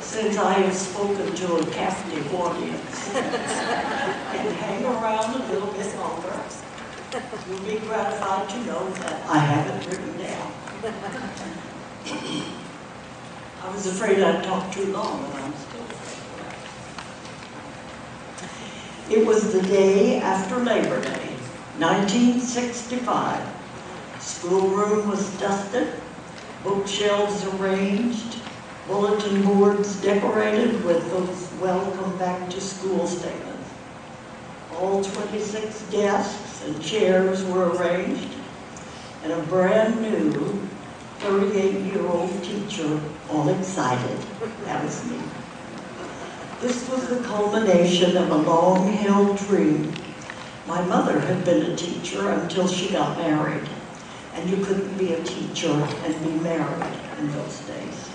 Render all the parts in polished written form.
since I have spoken to a captive audience, and hang around a little bit longer, you'll be gratified to know that I have it written down. I was afraid I'd talk too long, and I'm still afraid. It was the day after Labor Day, 1965. Schoolroom was dusted, bookshelves arranged, bulletin boards decorated with those welcome back to school statements. All 26 desks and chairs were arranged, and a brand new 38-year-old teacher, all excited. That was me. This was the culmination of a long-held dream. My mother had been a teacher until she got married, and you couldn't be a teacher and be married in those days.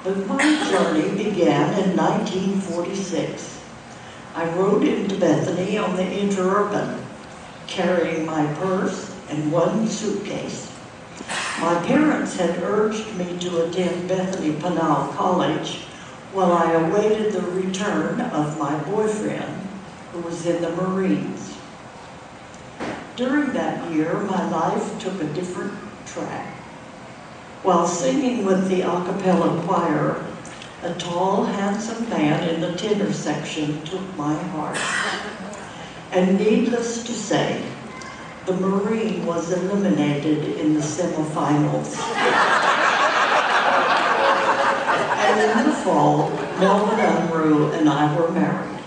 But my journey began in 1946. I rode into Bethany on the Interurban, carrying my purse and one suitcase. My parents had urged me to attend Bethany College while I awaited the return of my boyfriend, who was in the Marines. During that year, my life took a different track. While singing with the a cappella choir, a tall, handsome man in the tenor section took my heart. And needless to say, the Marine was eliminated in the semifinals. And in the fall, Melvin Unruh and I were married.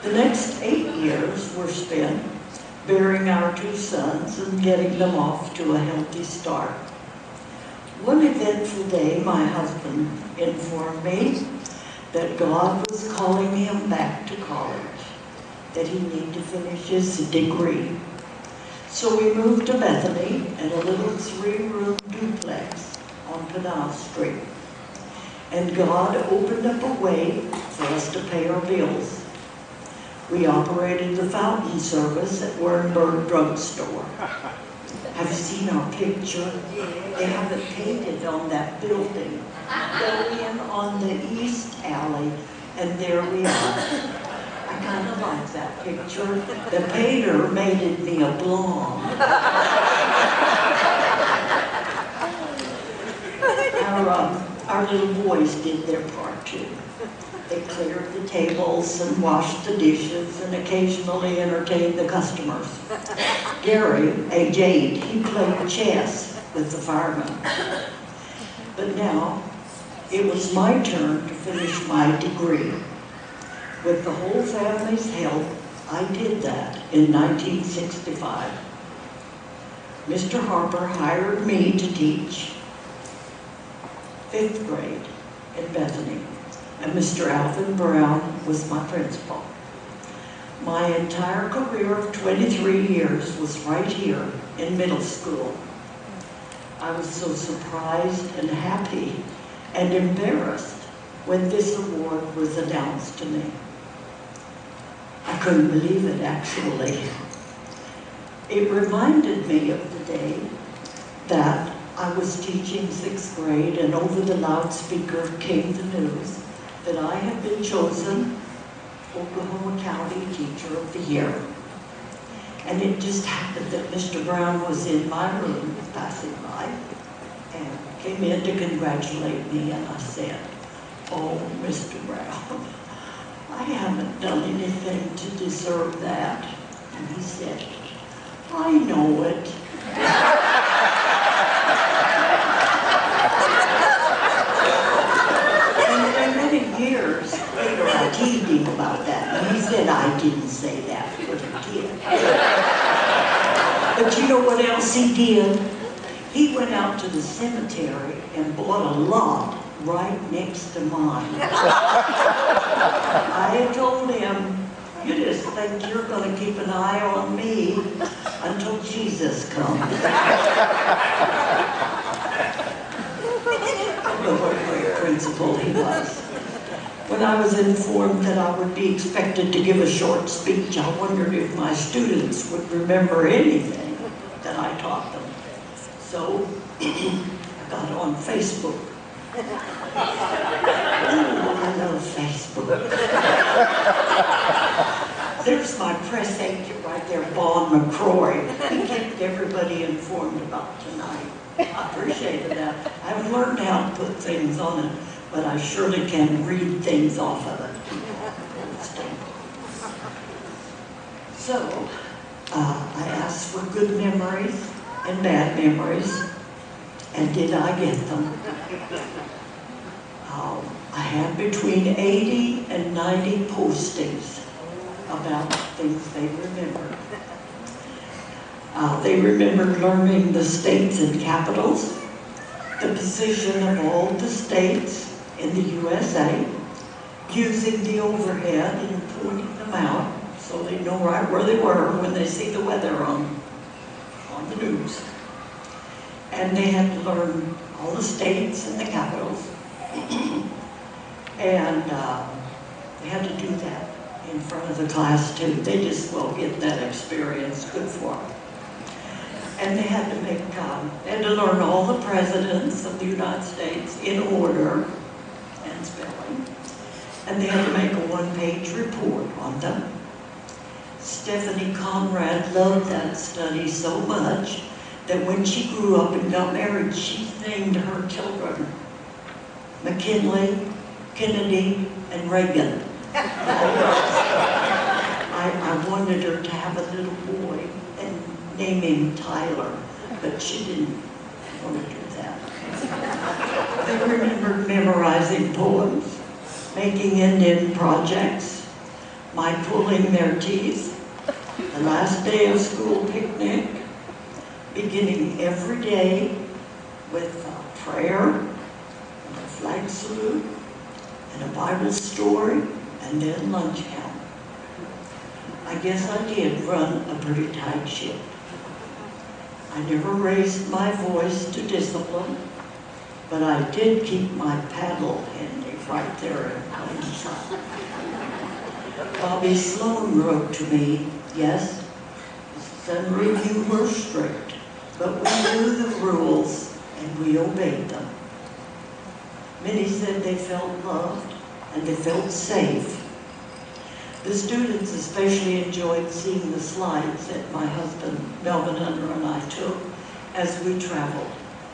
The next 8 years were spent bearing our 2 sons and getting them off to a healthy start. One eventful day, my husband informed me that God was calling him back to college, that he needed to finish his degree. So we moved to Bethany in a little 3-room duplex on Canal Street. And God opened up a way for us to pay our bills. We operated the fountain service at Wernberg Drugstore. Have you seen our picture? They have it painted on that building. Go in on the east alley, and there we are. I kind of like that picture. The painter made it me a blonde. Our little boys did their part too. They cleared the tables and washed the dishes and occasionally entertained the customers. Gary, age 8, he played chess with the firemen. But now, it was my turn to finish my degree. With the whole family's help, I did that in 1965. Mr. Harper hired me to teach 5th grade in Bethany, and Mr. Alvin Brown was my principal. My entire career of 23 years was right here in middle school. I was so surprised and happy and embarrassed when this award was announced to me. I couldn't believe it, actually. It reminded me of the day that I was teaching 6th grade, and over the loudspeaker came the news that I had been chosen Oklahoma County Teacher of the Year. And it just happened that Mr. Brown was in my room passing by and came in to congratulate me, and I said, "Oh, Mr. Brown, I haven't done anything to deserve that." And he said, "I know it." And many years later, I teased him about that, and he said I didn't say that, but he did. But you know what else he did? He went out to the cemetery and bought a lot right next to mine. I had told him, "You just think you're going to keep an eye on me until Jesus comes." But what a great principal he was. When I was informed that I would be expected to give a short speech, I wondered if my students would remember anything that I taught them. So I got on Facebook. There's my press agent right there, Bon McCroy. He kept everybody informed about tonight. I appreciated that. I've learned how to put things on it, but I surely can read things off of it. So, I asked for good memories and bad memories, and did I get them? I had between 80 and 90 postings about things they remembered. They remembered learning the states and capitals, the position of all the states in the USA, using the overhead and pointing them out so they know right where they were when they see the weather on the news. And they had to learn all the states and the capitals. And they had to do that in front of the class too. They just will get that experience, good for them. And they had to learn all the presidents of the United States in order and spelling. And they had to make a one-page report on them. Stephanie Conrad loved that study so much that when she grew up and got married, she named her children McKinley, Kennedy, and Reagan. I wanted her to have a little boy and name him Tyler, but she didn't want to do that. They remembered memorizing poems, making Indian projects, my pulling their teeth, the last day of school picnic, beginning every day with a prayer, and a flag salute, and a Bible story, and then lunch count. I guess I did run a pretty tight ship. I never raised my voice to discipline, but I did keep my paddle handy right there in plain sight. Bobby Sloan wrote to me, yes, Unruh, you were strict, but we knew the rules and we obeyed them. Many said they felt loved and they felt safe. The students especially enjoyed seeing the slides that my husband, Melvin Unruh, and I took as we traveled.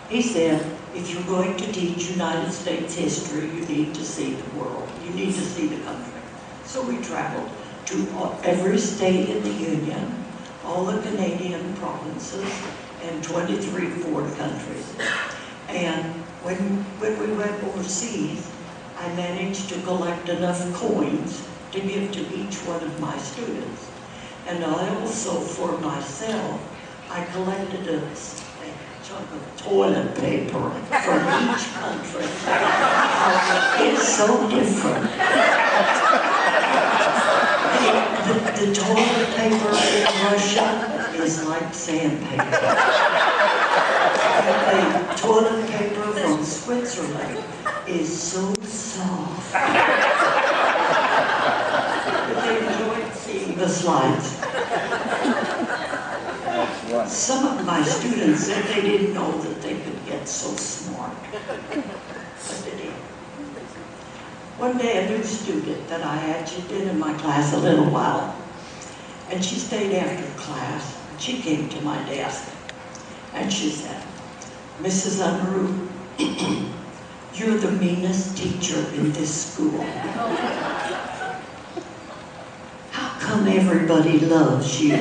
He said, if you're going to teach United States history, you need to see the world. You need to see the country. So we traveled to every state in the Union, all the Canadian provinces, and 23 foreign countries. And when we went overseas, I managed to collect enough coins to give to each one of my students. And I also, for myself, I collected a chunk of toilet paper from each country. It's so different. The toilet paper in Russia is like sandpaper. The toilet paper from Switzerland is so soft. But they enjoyed seeing the slides. Some of my students said they didn't know that they could get so smart. But they did. One day, a new student that I had, she'd been in my class a little while, and she stayed after class. She came to my desk, and she said, Mrs. Unruh, you're the meanest teacher in this school. How come everybody loves you?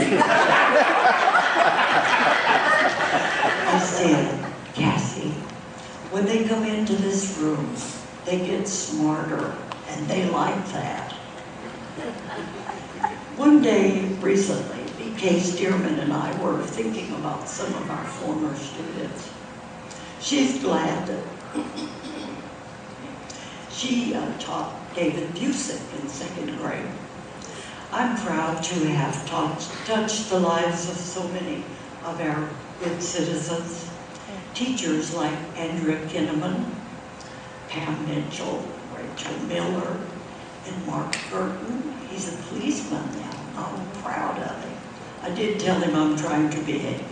I said, Cassie, when they come into this room, they get smarter, and they like that. One day, recently, B.K. Stearman and I were thinking about some of our former students. She's glad that she taught David Busick in 2nd grade. I'm proud to have touched the lives of so many of our good citizens. Teachers like Andrea Kinnaman, Pam Mitchell, Rachel Miller, and Mark Burton. He's a policeman now. I'm proud of him. I did tell him I'm trying to behave.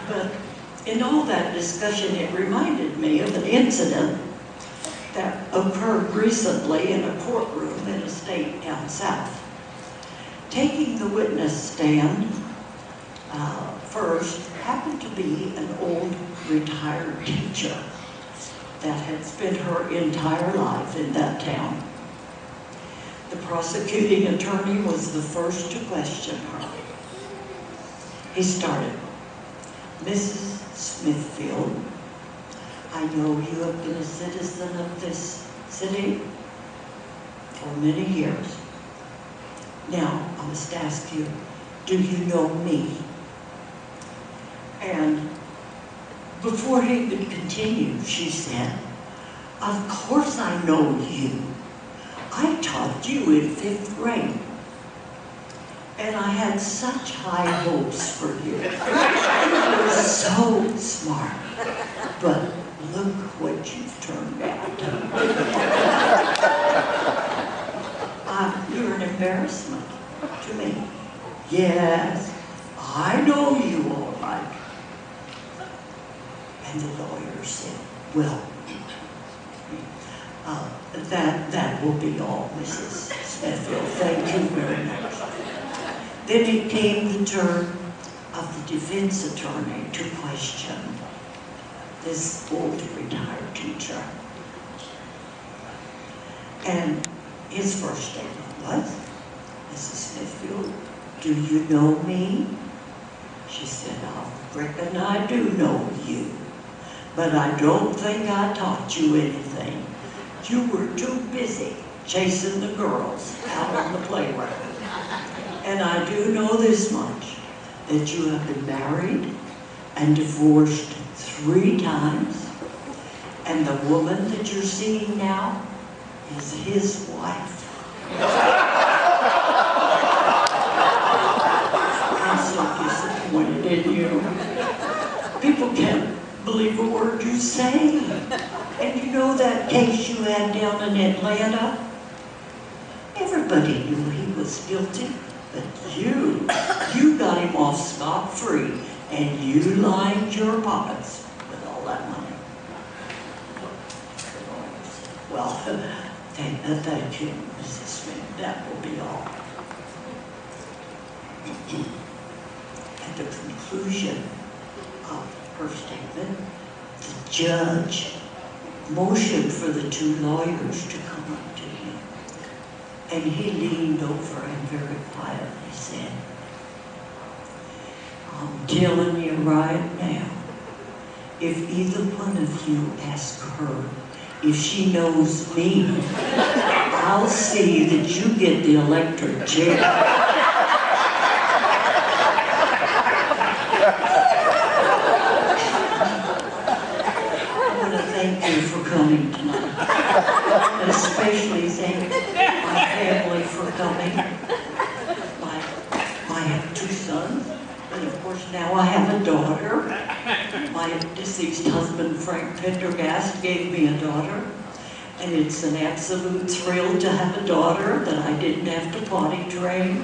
But in all that discussion, it reminded me of an incident that occurred recently in a courtroom in a state down south. Taking the witness stand first happened to be an old retired teacher that had spent her entire life in that town. The prosecuting attorney was the first to question her. He started, "Mrs. Smithfield, I know you have been a citizen of this city for many years. Now, I must ask you, do you know me?" And before he could continue, she said, "Of course I know you. I taught you in 5th grade. And I had such high hopes for you. You were so smart. But look what you've turned out. You're an embarrassment to me." "Yes, I know you all right." And the lawyer said, "Well, that will be all, Mrs. Smithfield. Thank you very much." Then it came the turn of the defense attorney to question this old retired teacher. And his first statement was, "Mrs. Smithfield, do you know me?" She said, "I reckon I do know you, but I don't think I taught you anything. You were too busy chasing the girls out on the playground. And I do know this much, that you have been married and divorced 3 times, and the woman that you're seeing now is his wife." I'm so disappointed in you. People can't believe a word you say. And you know that case you had down in Atlanta? Everybody knew he was guilty, but you got him off scot-free, and you lined your pockets with all that money. Well, thank you, Mrs. Smith. That will be all. At the conclusion of her statement, the judge motioned for the 2 lawyers to come up to him. And he leaned over and very quietly said, "I'm telling you right now, if either one of you ask her if she knows me, I'll see that you get the electric chair." Thank you for coming tonight, and especially thank my family for coming. I have 2 sons, and of course now I have a daughter. My deceased husband, Frank Pendergast, gave me a daughter, and it's an absolute thrill to have a daughter that I didn't have to potty train.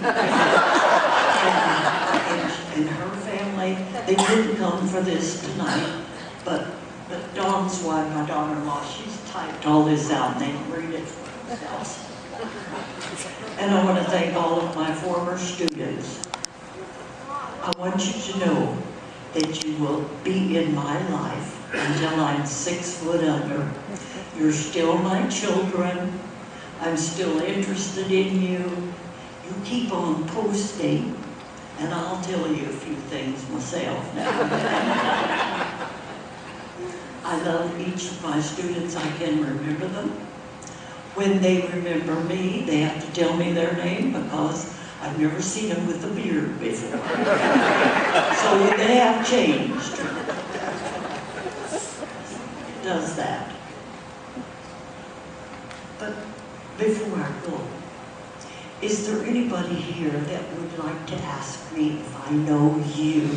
And her family, they couldn't come for this tonight, but Dawn's wife, my daughter-in-law, she's typed all this out and they can read it for themselves. And I want to thank all of my former students. I want you to know that you will be in my life until I'm 6 foot under. You're still my children. I'm still interested in you. You keep on posting, and I'll tell you a few things myself now. I love each of my students. I can remember them. When they remember me, they have to tell me their name because I've never seen them with a beard before. So they have changed. It does that. But before I go, is there anybody here that would like to ask me if I know you?